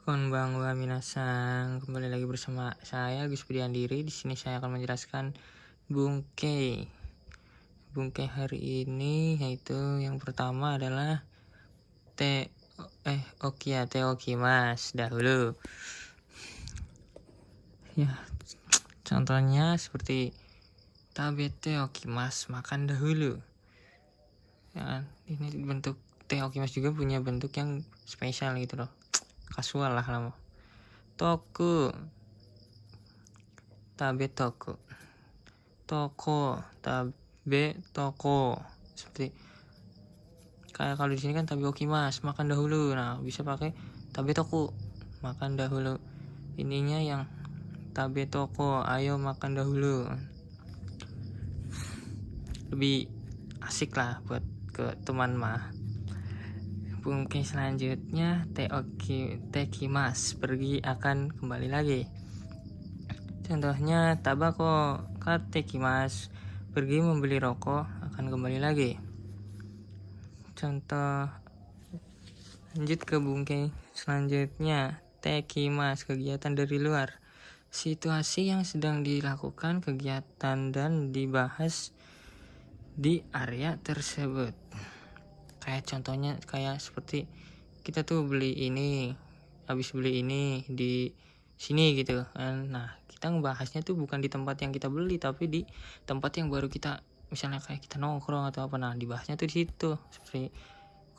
Konbanwa minasan, kembali lagi bersama saya Gus Budiandiri. Di sini saya akan menjelaskan bungkei. Bungkei hari ini yaitu yang pertama adalah teokimas dahulu. Ya, contohnya seperti tabete okimas, makan dahulu. Ya, ini bentuk teokimas juga punya bentuk yang spesial gitu loh. Kasual lah lama. Toku, tabe toku. Toko, tabe toko. Seperti kayak kalau di sini kan tabe okimas, makan dahulu. Nah, bisa pakai tabe toko, makan dahulu. Ininya yang tabe toko, ayo makan dahulu. Lebih asik lah buat ke teman mah. Bungkei selanjutnya tekimas, pergi akan kembali lagi. Contohnya tabako katekimas, pergi membeli rokok akan kembali lagi. Contoh lanjut ke bungkei selanjutnya tekimas, kegiatan dari luar, situasi yang sedang dilakukan kegiatan dan dibahas di area tersebut. Kayak contohnya kayak seperti kita tuh habis beli ini di sini gitu kan. Nah, kita ngebahasnya tuh bukan di tempat yang kita beli, tapi di tempat yang baru kita, misalnya kayak kita nongkrong atau apa. Nah, dibahasnya tuh di situ. Seperti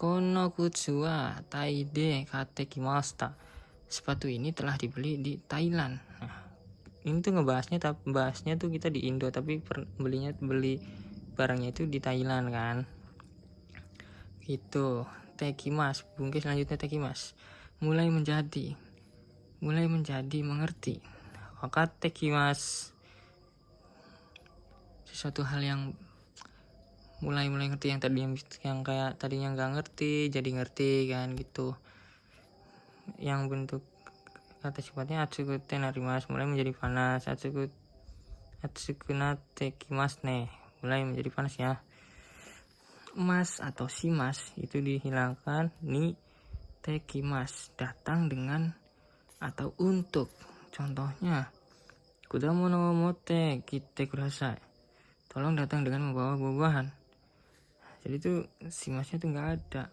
kono kutsu wa taide katekimashita, sepatu ini telah dibeli di Thailand. Nah, ini tuh bahasnya tuh kita di Indo, tapi beli barangnya itu di Thailand kan. Itu tekimas. Bungkei selanjutnya tekimas, mulai menjadi mengerti. Maka tekimas, sesuatu hal yang mulai ngerti, yang kayak tadinya nggak ngerti jadi ngerti kan gitu. Yang bentuk kata sifatnya atsuku tenarimas, mulai menjadi panas. Atsuku tekimas nih, mulai menjadi panas ya. Mas atau si mas itu dihilangkan, ni tekimas, datang dengan atau untuk. Contohnya kudamono mote kite kudasai, tolong datang dengan membawa buah-buahan. Jadi itu si masnya tuh nggak ada.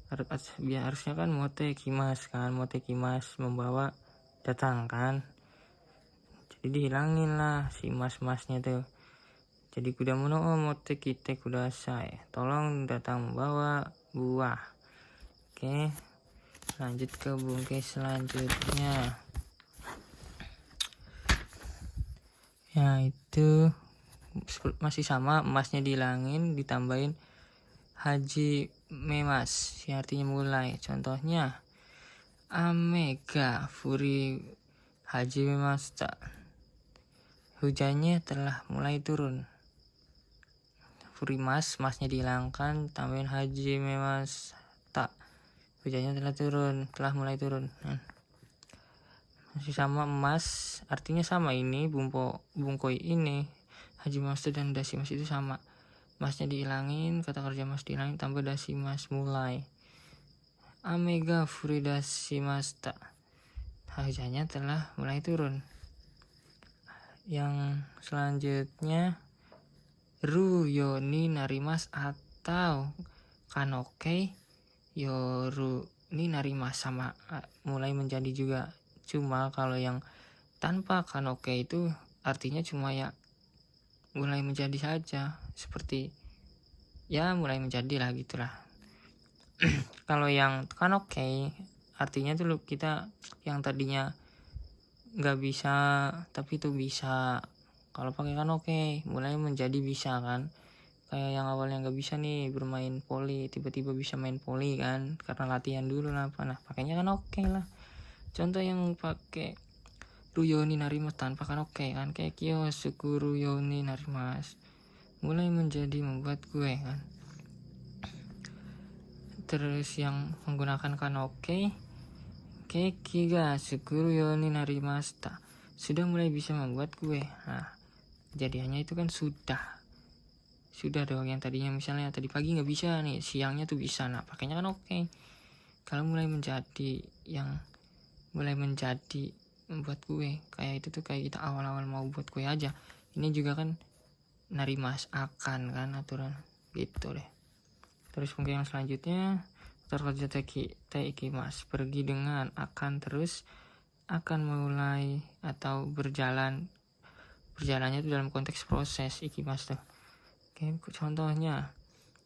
Harusnya kan mote kimas kan, mote kimas membawa, datang kan. Jadi dihilangin lah si mas-masnya tuh. Jadi kudamono mote kite kudasai, tolong datang membawa buah. Oke, lanjut ke bungkei selanjutnya. Ya, itu masih sama, emasnya dihilangin, ditambahin haji memas yang artinya mulai. Contohnya amega furi haji memasta, hujannya telah mulai turun. Furimas, masnya dihilangkan, tambahin haji memasta, hujannya telah mulai turun. Masih sama, emas artinya sama, ini bungkoi ini haji memasta dan dasi mas itu sama. Masnya dihilangin, kata kerja mas dihilangin, tambah dasi mas mulai. Amega furidasi masta, hujannya telah mulai turun. Yang selanjutnya ruyo ni narimas atau kanoke yoru ni narimas, sama mulai menjadi juga. Cuma kalau yang tanpa kanoke itu artinya cuma ya mulai menjadi saja, seperti ya mulai menjadi lah gitulah. Kalau yang kanoke artinya tuh kita yang tadinya nggak bisa tapi itu bisa. Kalau pakai kanoke mulai menjadi bisa kan. Kayak yang awalnya nggak bisa nih bermain poli, tiba-tiba bisa main poli kan, karena latihan dulu lah apa. Nah, pakainya kanoke lah. Contoh yang pakai ruyoni narimas tanpa kanoke kan, kayak kyosuku ruyoni narimas, mulai menjadi membuat kue kan. Terus yang menggunakan kanoke, keki ga sukuru yoni narimasta, sudah mulai bisa membuat kue. Nah, kejadiannya itu kan sudah dong. Yang tadinya misalnya tadi pagi nggak bisa nih, siangnya tuh bisa. Nah, pakainya kan oke. Kalau mulai menjadi yang mulai menjadi membuat kue. Kayak itu tuh kayak kita awal-awal mau buat kue aja, ini juga kan narimas akan kan aturan gitu deh. Terus mungkin yang selanjutnya terkerja ikimas pergi dengan akan, terus akan mulai atau berjalannya itu dalam konteks proses ikimas tuh. Oke, contohnya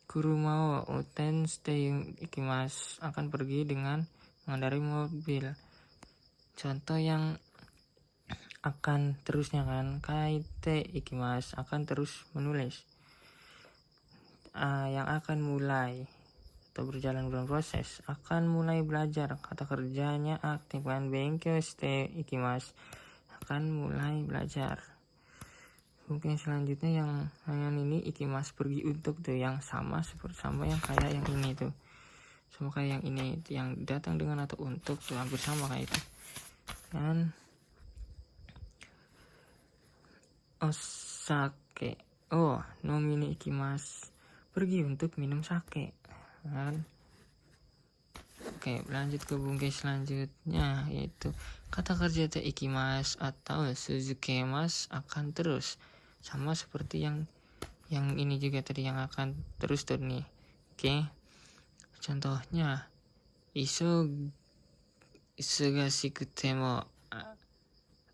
kurumao uten stay ikimas akan pergi dengan mengendarai mobil. Contoh yang akan terusnya kan kaite ikimas akan terus menulis. Yang akan mulai atau berjalan dalam proses akan mulai belajar, kata kerjanya aktifkan bengkel stay ikimas akan mulai belajar. Mungkin selanjutnya yang ini ikimas pergi untuk tuh yang sama seperti sama yang kayak yang ini tuh, sama kayak yang ini yang datang dengan atau untuk tuh hampir sama kayak itu kan. Osake nomini ikimas pergi untuk minum sake kan. Oke, lanjut ke bungkai selanjutnya, yaitu kata kerja ikimas atau suzukemas akan terus, sama seperti yang ini juga tadi yang akan terus tuh nih. Oke, contohnya isogashikute mo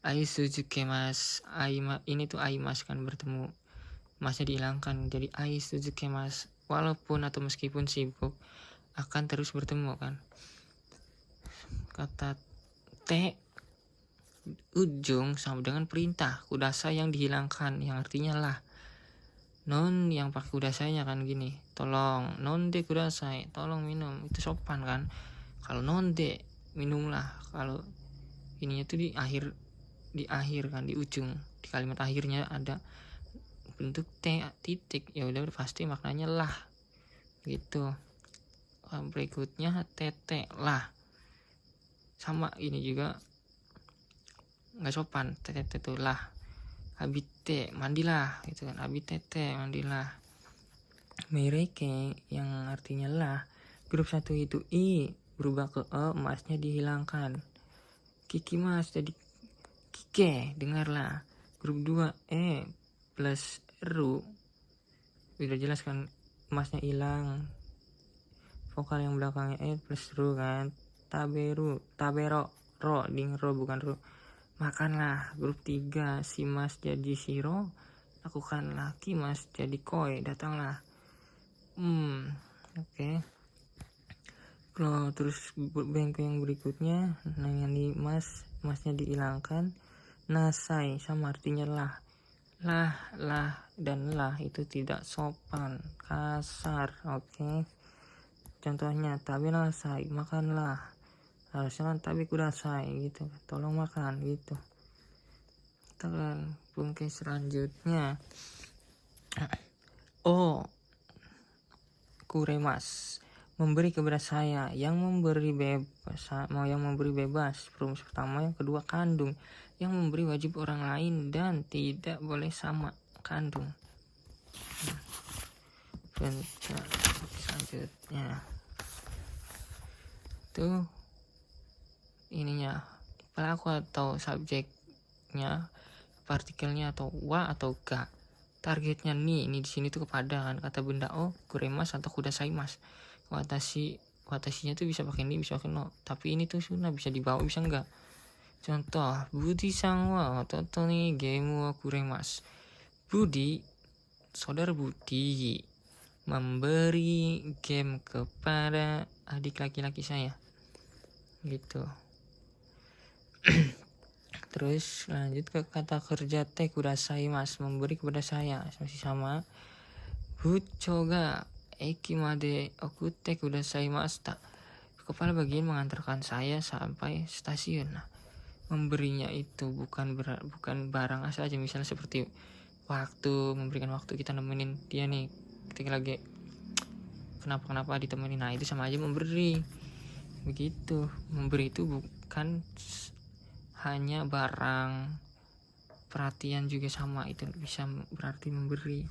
ai suzukemas. Ini tuh aimas kan bertemu, masnya dihilangkan jadi ai suzukemas, walaupun atau meskipun sibuk akan terus bertemu kan. Kata te ujung sama dengan perintah kudasai yang dihilangkan, yang artinya lah. Non yang pakai kudasainya kan gini, tolong non de kudasai, tolong minum, itu sopan kan. Kalau non de minumlah, kalau ininya tuh di akhir kan, di ujung, di kalimat akhirnya ada bentuk t titik, ya udah pasti maknanya lah gitu. Berikutnya tete lah, sama ini juga nggak sopan, tete tuh lah. Habite mandilah gitu kan, habitete mandilah. Mereke yang artinya lah, grup 1 itu i berubah ke e, masnya dihilangkan. Kikimas jadi kike, dengarlah. Grup 2 plus ru, udah jelas kan, masnya hilang, vokal yang belakangnya plus ru kan. Tabero ro, ding ro bukan ru, makanlah. Grup 3 si mas jadi siro, lakukanlah. Kimas jadi koi, datanglah. Oke. Kalau terus bengkel yang berikutnya, nah yang di masnya dihilangkan. Nasai sama artinya lah, dan lah itu tidak sopan, kasar. Oke. Contohnya tabi nasai, makanlah. Harusnya kan tabi kudasai gitu, tolong makan gitu. Kita bungkai selanjutnya. Kuremas, memberi kepada saya, yang memberi bebas. Rumus pertama, yang kedua kandung, yang memberi wajib orang lain dan tidak boleh sama kandung. Bentar, selanjutnya tuh ininya pelaku atau subjeknya, partikelnya atau wa atau ga. Targetnya nih, ini di sini tuh kepada kan, kata benda kuremas atau kudasaimas. Watashinya tuh bisa pakai ni, bisa pakai no, tapi ini tuh sunnah, bisa dibawa bisa enggak. Contoh, Budi sang wa toto ni game wa kuremas. Budi, saudara Budi, memberi game kepada adik laki-laki saya gitu. Terus lanjut ke kata kerja te kudasaimas, memberi kepada saya, masih sama. Bucoga ekimade okute kudasaimashita, kepala bagian mengantarkan saya sampai stasiun. Nah, memberinya itu bukan barang asal aja, misalnya seperti waktu, memberikan waktu, kita nemenin dia nih ketika lagi kenapa ditemenin, nah itu sama aja memberi begitu. Memberi itu bukan hanya barang, perhatian juga sama, itu bisa berarti memberi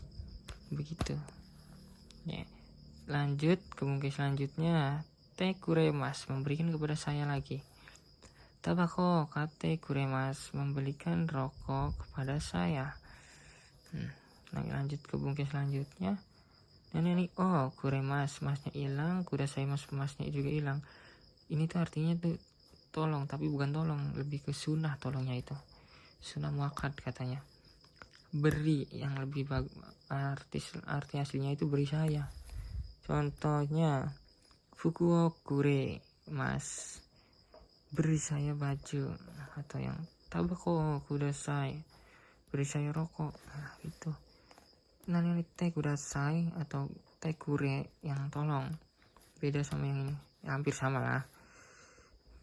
begitu ya. Lanjut ke bungkai selanjutnya, te kuremas, memberikan kepada saya lagi. Tabako kate kuremasu, membelikan rokok kepada saya. Lanjut ke bungkus selanjutnya. Dan ini kuremas, masnya hilang, kudasai mas, masnya juga hilang. Ini tuh artinya tuh tolong, tapi bukan tolong, lebih ke sunnah tolongnya itu. Sunnah muakkad katanya. Beri yang lebih arti aslinya itu beri saya. Contohnya fukuo kure mas, beri saya baju, atau yang tabako kudasai, beri saya rokok. Nah itu. Nani te kudasai atau te kure yang tolong, beda sama yang ini ya, hampir sama lah.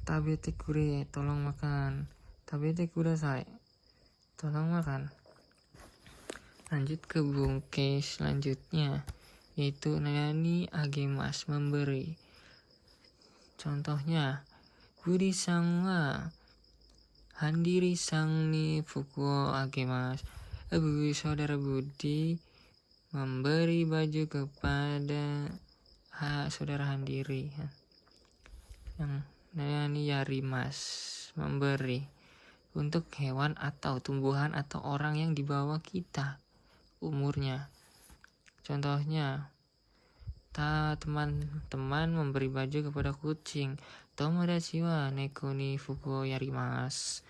Tabete kure tolong makan, tabete kudasai tolong makan. Lanjut ke bungkus selanjutnya, yaitu nani agemas, memberi. Contohnya budi sang wa handiri sang ni fukuo agemas, saudara Budi memberi baju kepada saudara Handiri. Yang nani yarimas, memberi untuk hewan atau tumbuhan atau orang yang di bawah kita umurnya. Contohnya teman-teman memberi baju kepada kucing. Tomodachi wa neko ni fukuo yarimas.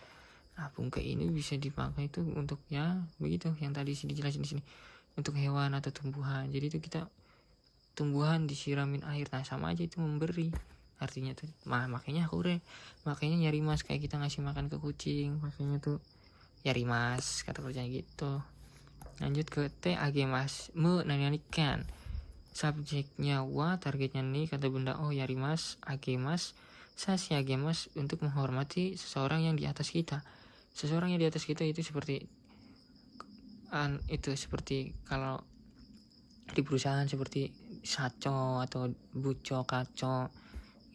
Nah, bungkai ini bisa dipakai itu untuk ya begitu yang tadi dijelasin di sini, untuk hewan atau tumbuhan. Jadi itu kita tumbuhan disiramin air, nah sama aja itu memberi artinya tuh. Makanya yarimas, kayak kita ngasih makan ke kucing, makanya tuh yarimas kata kerjanya gitu. Lanjut ke te agemas, nanianikan, subjeknya wa, targetnya nih kata benda yarimas, agemas, sashi agemas, untuk menghormati seseorang yang di atas kita. Seseorang yang di atas kita itu seperti seperti kalau di perusahaan seperti saco atau buco, kaco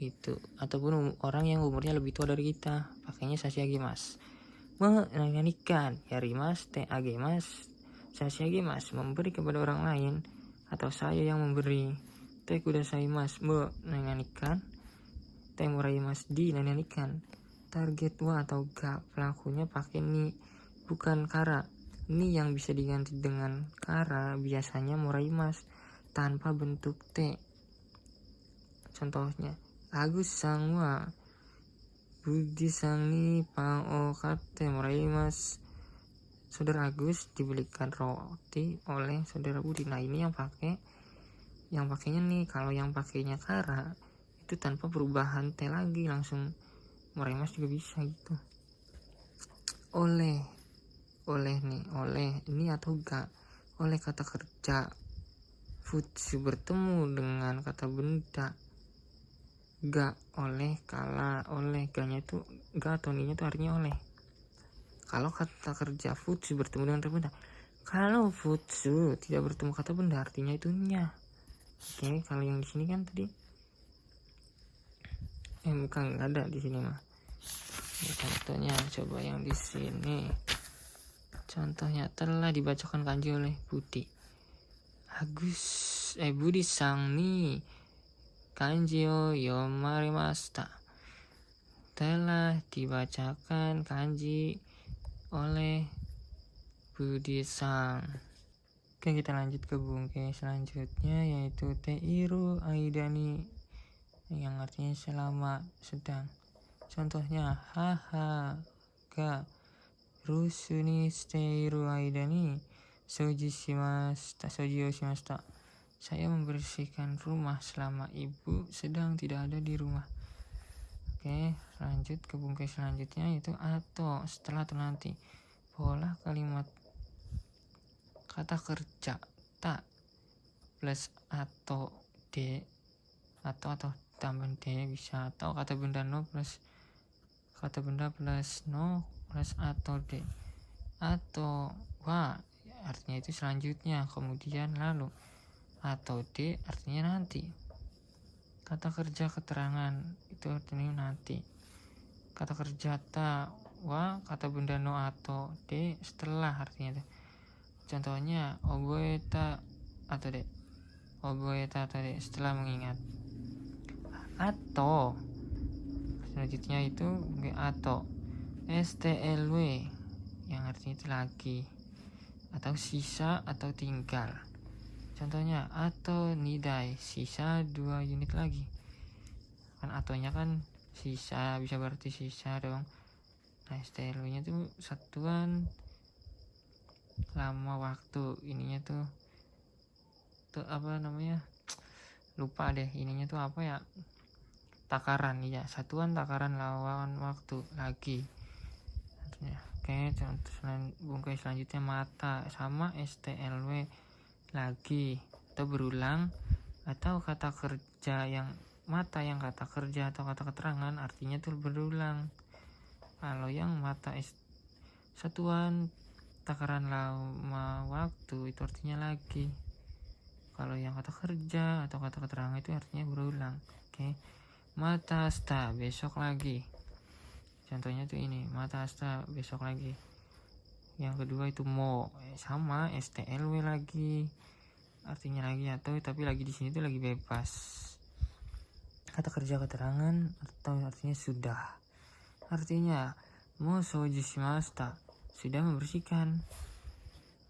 gitu, ataupun orang yang umurnya lebih tua dari kita, pakainya sashi agemas. Menyanyikan yarimas te agemas, sashi agemas, memberi kepada orang lain atau saya yang memberi. Te kudasai mas, menyanyikan, te muraimas, dinyanyikan. Target wa atau ga, pelakunya pakai ni, bukan kara. Ni yang bisa diganti dengan kara biasanya muraimas tanpa bentuk te. Contohnya Agus sang wa Budi sang ni pao kate muraimas, saudara Agus dibelikan roti oleh saudara Budi. Nah ini yang pakainya nih. Kalau yang pakainya kara itu tanpa perubahan te lagi, langsung muraimas juga bisa gitu. Oleh ini atau ga, oleh kata kerja. Futsu bertemu dengan kata benda. Ga oleh kala, oleh ganya itu ga atau ninya itu artinya oleh. Kalau kata kerja futsu bertemu dengan kata benda, kalau futsu tidak bertemu kata benda artinya itu nya. Oke, kalau yang di sini kan tadi bukan, nggak ada di sini mah. Contohnya coba yang di sini. Contohnya telah dibacakan kanji oleh Budi. Budi sang ni kanji o yomarimashita. Telah dibacakan kanji oleh Budi sang. Oke, kita lanjut ke bungkus selanjutnya, yaitu teiru aidani, yang artinya selama, sedang. Contohnya haha ga rusuni steiru aidani soji o shimashita. Saya membersihkan rumah selama ibu sedang tidak ada di rumah. Oke, lanjut ke bungkus selanjutnya, yaitu atau, setelah atau nanti. Pola kalimat kata kerja ta plus atau de, atau tambah de bisa, atau kata benda no plus no plus atau de, atau wa artinya itu selanjutnya, kemudian, lalu. Atau de artinya nanti. Kata kerja keterangan itu artinya nanti. Kata kerja ta wa, kata benda no atau de setelah, artinya itu. Contohnya oboeta atau de, setelah mengingat. Atau Selanjutnya itu atau STLW yang artinya itu lagi atau sisa atau tinggal. Contohnya atau nidai, sisa 2 unit lagi. Kan atonya kan sisa, bisa berarti sisa dong. Nah STLW nya tuh satuan lama waktu. Ininya tuh apa namanya, lupa deh ininya tuh apa ya, takaran ya, satuan takaran lawan waktu lagi. Oke, contoh bungkai selanjutnya mata sama STLW lagi atau berulang, atau kata kerja yang mata yang kata kerja atau kata keterangan artinya tuh berulang. Kalau yang mata satuan takaran lama waktu itu artinya lagi. Kalau yang kata kerja atau kata keterangan itu artinya berulang. Oke, mata asta besok lagi. Contohnya tuh ini, mata asta besok lagi. Yang kedua itu mo sama STLW lagi, artinya lagi atau, tapi lagi di sini tuh lagi bebas. Kata kerja keterangan atau artinya sudah. Artinya mo soji shimashita, sudah membersihkan.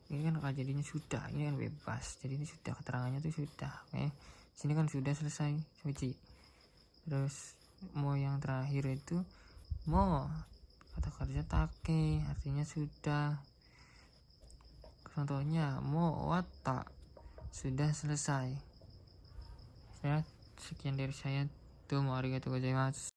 Ini kan jadinya sudah, ini kan bebas. Jadi ini sudah, keterangannya tuh sudah. Oke. Sini kan sudah selesai, soji. Terus mo yang terakhir itu mo kata kerja take, artinya sudah. Contohnya mo wata, sudah selesai. Ya, sekian dari saya. Domo arigatou gozaimasu.